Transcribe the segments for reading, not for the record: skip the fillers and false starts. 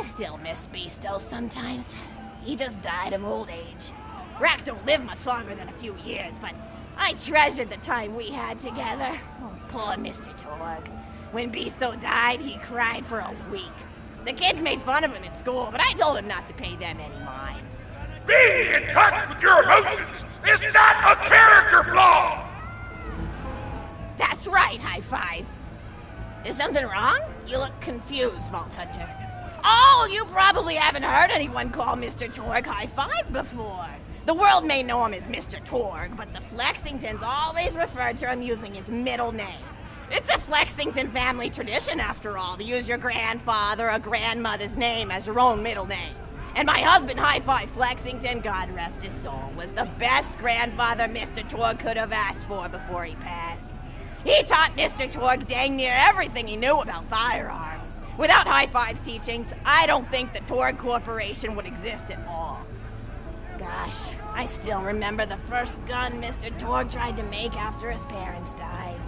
I still miss Beasto sometimes. He just died of old age. Rack don't live much longer than a few years, but I treasured the time we had together. Oh, poor Mr. Torg. When Beasto died, he cried for a week. The kids made fun of him at school, but I told him not to pay them any mind. Being in touch with your emotions is not a character flaw! That's right, High Five. Is something wrong? You look confused, Vault Hunter. Oh, you probably haven't heard anyone call Mr. Torg High Five before. The world may know him as Mr. Torg, but the Flexingtons always referred to him using his middle name. It's a Flexington family tradition, after all, to use your grandfather or grandmother's name as your own middle name. And my husband, High Five Flexington, God rest his soul, was the best grandfather Mr. Torg could have asked for before he passed. He taught Mr. Torg dang near everything he knew about firearms. Without High Five's teachings, I don't think the Torg Corporation would exist at all. Gosh, I still remember the first gun Mr. Torg tried to make after his parents died.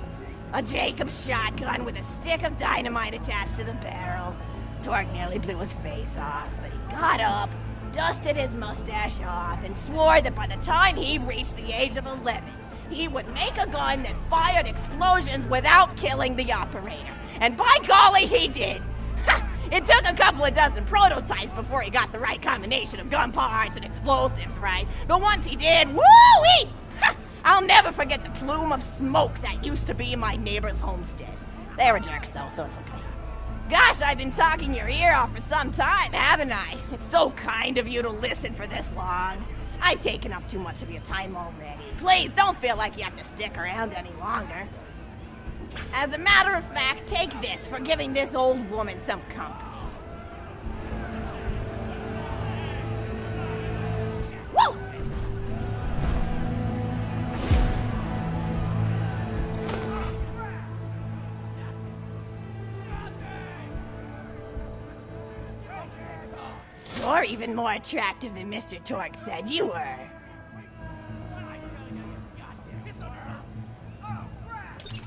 A Jacobs shotgun with a stick of dynamite attached to the barrel. Torg nearly blew his face off, but he got up, dusted his mustache off, and swore that by the time he reached the age of 11, he would make a gun that fired explosions without killing the operator. And by golly, he did! It took a couple of dozen prototypes before he got the right combination of gun parts and explosives right. But once he did, woo-wee! I'll never forget the plume of smoke that used to be in my neighbor's homestead. They were jerks though, so it's okay. Gosh, I've been talking your ear off for some time, haven't I? It's so kind of you to listen for this long. I've taken up too much of your time already. Please don't feel like you have to stick around any longer. As a matter of fact, take this for giving this old woman some company. Woo! You're even more attractive than Mr. Torg said you were.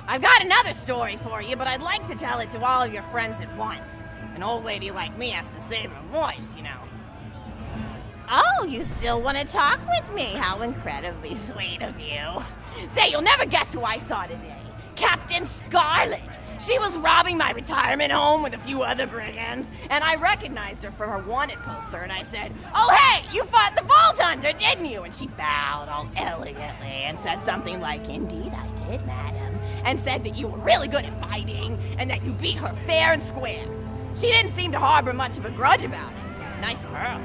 I've got another story for you, but I'd like to tell it to all of your friends at once. An old lady like me has to save her voice, you know. Oh, you still want to talk with me? How incredibly sweet of you. Say, you'll never guess who I saw today. Captain Scarlet. She was robbing my retirement home with a few other brigands, and I recognized her from her wanted poster, and I said, "Oh, hey, you fought the Vault Hunter, didn't you?" And she bowed all elegantly and said something like, "Indeed I did, madam," and said that you were really good at fighting, and that you beat her fair and square. She didn't seem to harbor much of a grudge about it. Nice girl.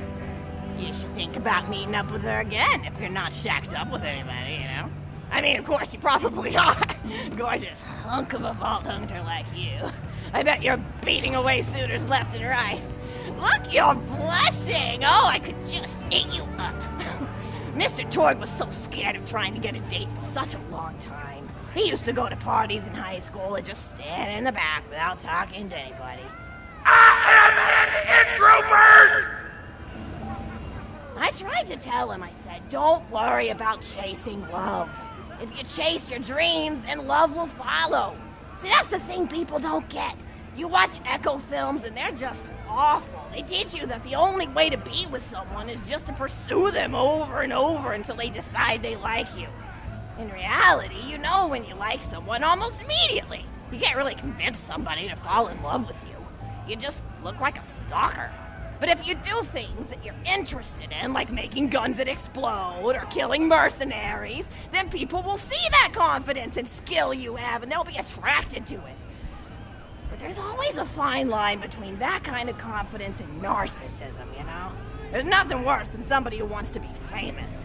You should think about meeting up with her again if you're not shacked up with anybody, you know? I mean, of course, you probably are. Gorgeous hunk of a Vault Hunter like you. I bet you're beating away suitors left and right. Look, you're blushing. Oh, I could just eat you up. Mr. Torg was so scared of trying to get a date for such a long time. He used to go to parties in high school and just stand in the back without talking to anybody. I am an introvert! I tried to tell him, I said, don't worry about chasing love. If you chase your dreams, then love will follow. See, that's the thing people don't get. You watch Echo films and they're just awful. They teach you that the only way to be with someone is just to pursue them over and over until they decide they like you. In reality, you know when you like someone almost immediately. You can't really convince somebody to fall in love with you. You just look like a stalker. But if you do things that you're interested in, like making guns that explode or killing mercenaries, then people will see that confidence and skill you have and they'll be attracted to it. But there's always a fine line between that kind of confidence and narcissism, you know? There's nothing worse than somebody who wants to be famous.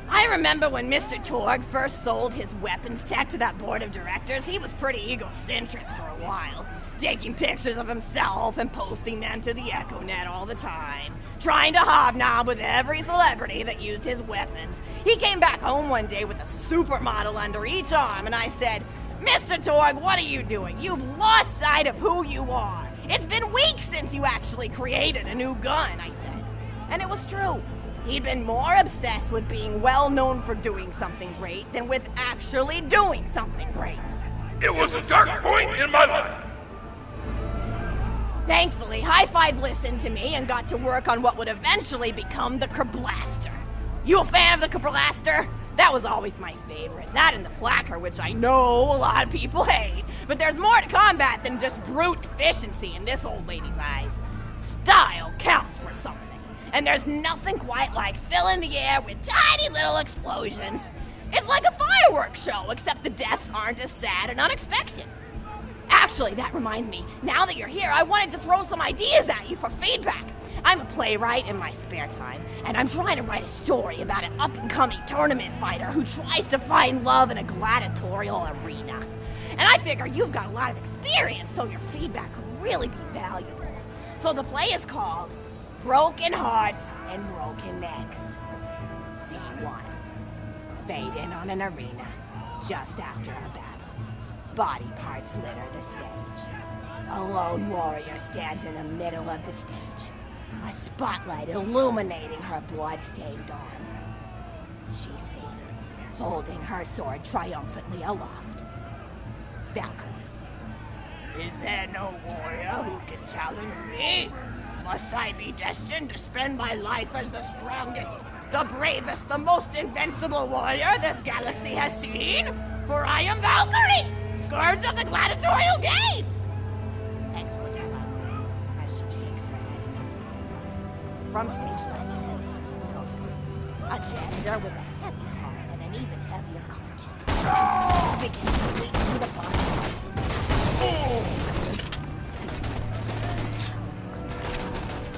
I remember when Mr. Torg first sold his weapons tech to that board of directors, he was pretty egocentric for a while. Taking pictures of himself and posting them to the EchoNet all the time. Trying to hobnob with every celebrity that used his weapons. He came back home one day with a supermodel under each arm and I said, "Mr. Torg, what are you doing? You've lost sight of who you are. It's been weeks since you actually created a new gun," I said. And it was true. He'd been more obsessed with being well known for doing something great than with actually doing something great. It was a dark point in my life. Thankfully, High Five listened to me and got to work on what would eventually become the Kerblaster. You a fan of the Kerblaster? That was always my favorite. That and the Flacker, which I know a lot of people hate. But there's more to combat than just brute efficiency in this old lady's eyes. Style counts for something. And there's nothing quite like filling the air with tiny little explosions. It's like a fireworks show, except the deaths aren't as sad and unexpected. Actually, that reminds me, now that you're here, I wanted to throw some ideas at you for feedback. I'm a playwright in my spare time, and I'm trying to write a story about an up-and-coming tournament fighter who tries to find love in a gladiatorial arena. And I figure you've got a lot of experience, so your feedback could really be valuable. So the play is called Broken Hearts and Broken Necks. Scene 1. Fade in on an arena, just after a battle. Body parts litter the stage. A lone warrior stands in the middle of the stage, a spotlight illuminating her blood-stained armor. She stands, holding her sword triumphantly aloft. Valkyrie. Is there no warrior who can challenge me? Must I be destined to spend my life as the strongest, the bravest, the most invincible warrior this galaxy has seen? For I am Valkyrie, scourge of the gladiatorial games! Excellent, as she shakes her head in dismay. From stage left hand, a janitor with a heavy heart and an even heavier conscience begins sweeping the body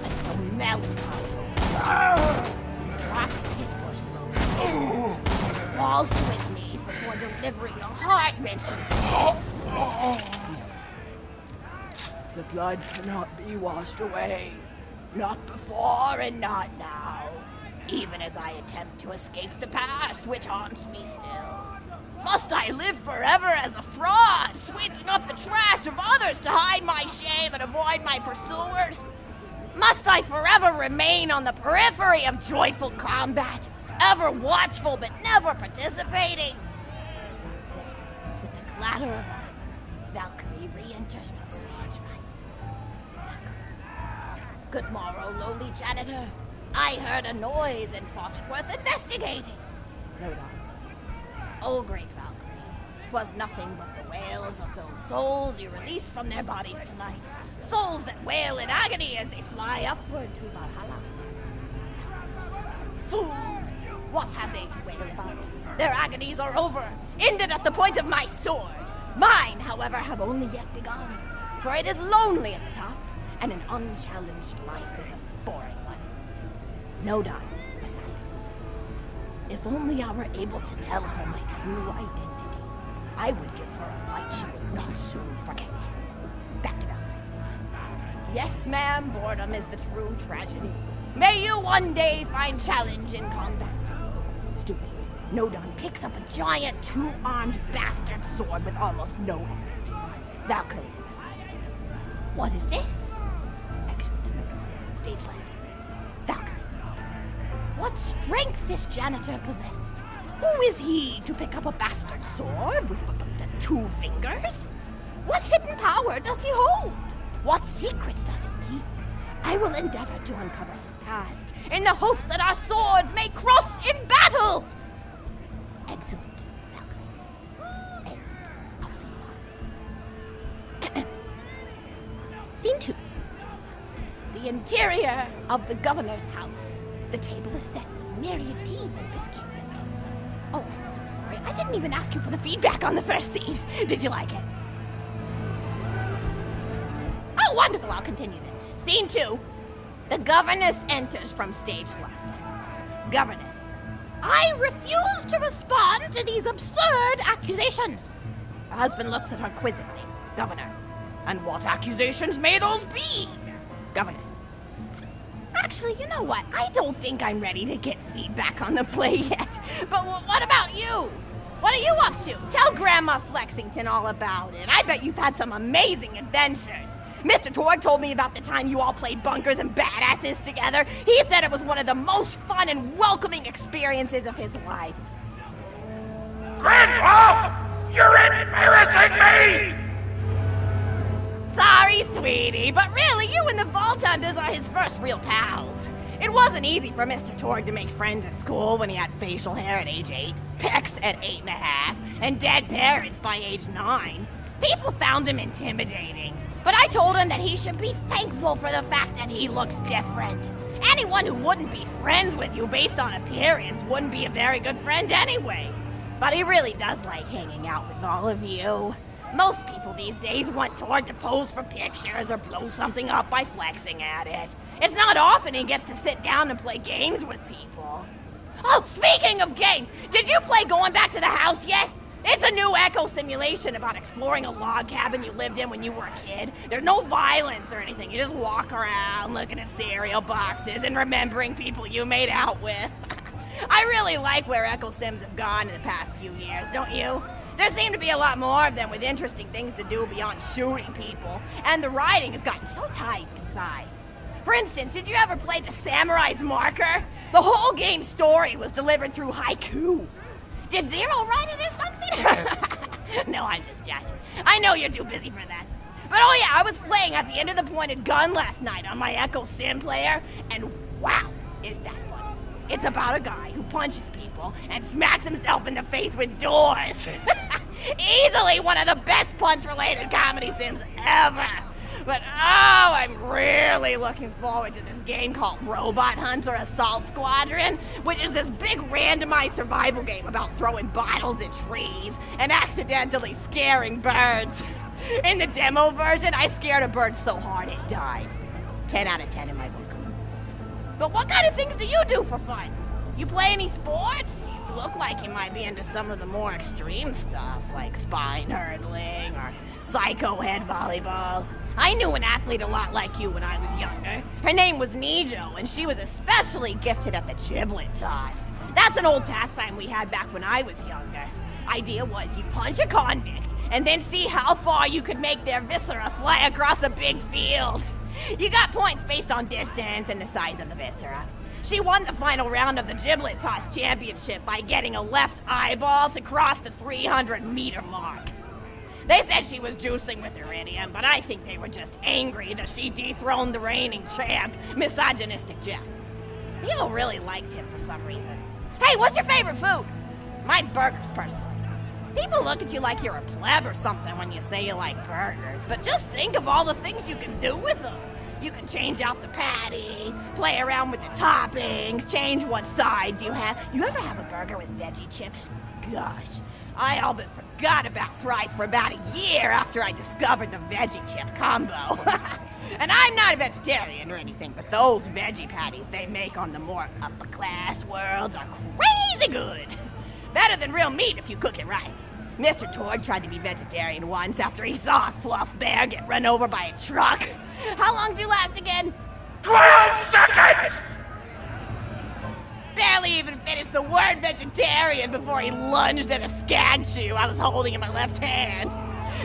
until melancholy drops his bush blow and falls to his knees before delivering a heart-wrenching scream. The blood cannot be washed away. Not before and not now. Even as I attempt to escape the past, which haunts me still. Must I live forever as a fraud, sweeping up the trash of others to hide my shame and avoid my pursuers? Must I forever remain on the periphery of joyful combat, ever watchful but never participating? Then, with the clatter of armor, Valkyrie re-enters on stage right. Good morrow, lowly janitor. I heard a noise and thought it worth investigating. No doubt. Oh, great Valkyrie, 'twas nothing but the wails of those souls you released from their bodies tonight. Souls that wail in agony as they fly upward to Valhalla. Fools! What have they to wail about? Their agonies are over, ended at the point of my sword. Mine, however, have only yet begun, for it is lonely at the top, and an unchallenged life is a boring one. No doubt, aside. If only I were able to tell her my true identity, I would give her a fight she would not soon forget. Back to Valkyrie. Yes, ma'am, boredom is the true tragedy. May you one day find challenge in combat. Stooping, Nodon picks up a giant two-armed bastard sword with almost no effort. Valkyrie aside. What is this? Excellent, Nodon. Stage left. Valkyrie. What strength this janitor possessed? Who is he to pick up a bastard sword with two fingers? What hidden power does he hold? What secrets does he keep? I will endeavor to uncover his past, in the hopes that our swords may cross in battle! Exeunt, Valkyrie. End of scene 1. Scene 2. The interior of the governor's house. The table is set with myriad teas and biscuits in it. Oh, I'm so sorry. I didn't even ask you for the feedback on the first scene. Did you like it? Oh, wonderful. I'll continue then. Scene 2. The governess enters from stage left. Governess. I refuse to respond to these absurd accusations. Her husband looks at her quizzically. Governor. And what accusations may those be? Governess. Actually, you know what? I don't think I'm ready to get feedback on the play yet. But what about you? What are you up to? Tell Grandma Flexington all about it. I bet you've had some amazing adventures. Mr. Torg told me about the time you all played bunkers and badasses together. He said it was one of the most fun and welcoming experiences of his life. Grandpa! You're embarrassing me! Sorry, sweetie, but really, you and the Vault Hunters are his first real pals. It wasn't easy for Mr. Torg to make friends at school when he had facial hair at age 8, pecs at 8.5, and dead parents by age 9. People found him intimidating, but I told him that he should be thankful for the fact that he looks different. Anyone who wouldn't be friends with you based on appearance wouldn't be a very good friend anyway. But he really does like hanging out with all of you. Most people these days want Torg to pose for pictures or blow something up by flexing at it. It's not often he gets to sit down and play games with people. Oh, speaking of games, did you play Going Back to the House yet? It's a new echo simulation about exploring a log cabin you lived in when you were a kid. There's no violence or anything. You just walk around looking at cereal boxes and remembering people you made out with. I really like where echo sims have gone in the past few years, don't you? There seem to be a lot more of them with interesting things to do beyond shooting people, and the writing has gotten so tight and concise. For instance, did you ever play The Samurai's Marker? The whole game's story was delivered through haiku. Did Zero write it or something? No, I'm just joshing. I know you're too busy for that. But oh yeah, I was playing at the end of the pointed gun last night on my Echo Sim player, and wow, is that funny. It's about a guy who punches people and smacks himself in the face with doors. Easily one of the best punch-related comedy sims ever. But oh, I'm really looking forward to this game called Robot Hunter Assault Squadron, which is this big randomized survival game about throwing bottles at trees and accidentally scaring birds. In the demo version, I scared a bird so hard it died. 10 out of 10 in my book. But what kind of things do you do for fun? You play any sports? You look like you might be into some of the more extreme stuff, like spine hurdling or psycho head volleyball. I knew an athlete a lot like you when I was younger. Her name was Nijo, and she was especially gifted at the giblet toss. That's an old pastime we had back when I was younger. Idea was you punch a convict, and then see how far you could make their viscera fly across a big field. You got points based on distance and the size of the viscera. She won the final round of the giblet toss championship by getting a left eyeball to cross the 300-meter mark. They said she was juicing with iridium, but I think they were just angry that she dethroned the reigning champ, misogynistic Jeff. People really liked him for some reason. Hey, what's your favorite food? Mine's burgers, personally. People look at you like you're a pleb or something when you say you like burgers, but just think of all the things you can do with them. You can change out the patty, play around with the toppings, change what sides you have. You ever have a burger with veggie chips? Gosh, I all but forgot about fries for about a year after I discovered the veggie chip combo. And I'm not a vegetarian or anything, but those veggie patties they make on the more upper class worlds are crazy good. Better than real meat if you cook it right. Mr. Torg tried to be vegetarian once after he saw a fluff bear get run over by a truck. How long did you last again? 12 seconds! Barely even finished the word vegetarian before he lunged at a skag chew I was holding in my left hand.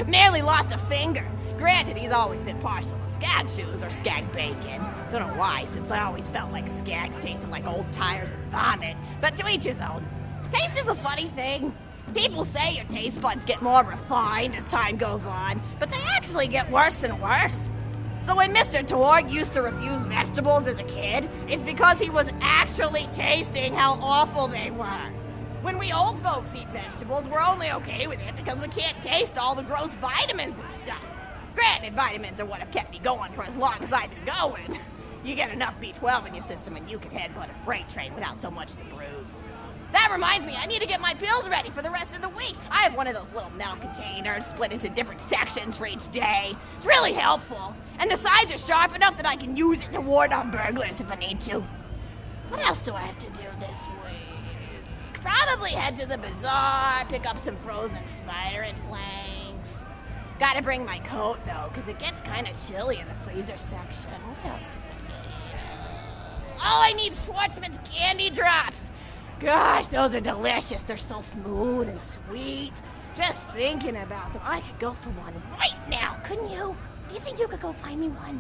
Nearly lost a finger. Granted, he's always been partial to skag chews or skag bacon. Don't know why, since I always felt like skags tasted like old tires and vomit. But to each his own. Taste is a funny thing. People say your taste buds get more refined as time goes on, but they actually get worse and worse. So when Mr. Torg used to refuse vegetables as a kid, it's because he was actually tasting how awful they were. When we old folks eat vegetables, we're only okay with it because we can't taste all the gross vitamins and stuff. Granted, vitamins are what have kept me going for as long as I've been going. You get enough B12 in your system and you can headbutt a freight train without so much as a bruise. That reminds me, I need to get my pills ready for the rest of the week. I have one of those little metal containers split into different sections for each day. It's really helpful. And the sides are sharp enough that I can use it to ward off burglars if I need to. What else do I have to do this week? Probably head to the bazaar, pick up some frozen spider and flanks. Gotta bring my coat, though, because it gets kind of chilly in the freezer section. What else do I need? Oh, I need Schwartzman's candy drops. Gosh, those are delicious. They're so smooth and sweet. Just thinking about them, I could go for one right now, couldn't you? Do you think you could go find me one?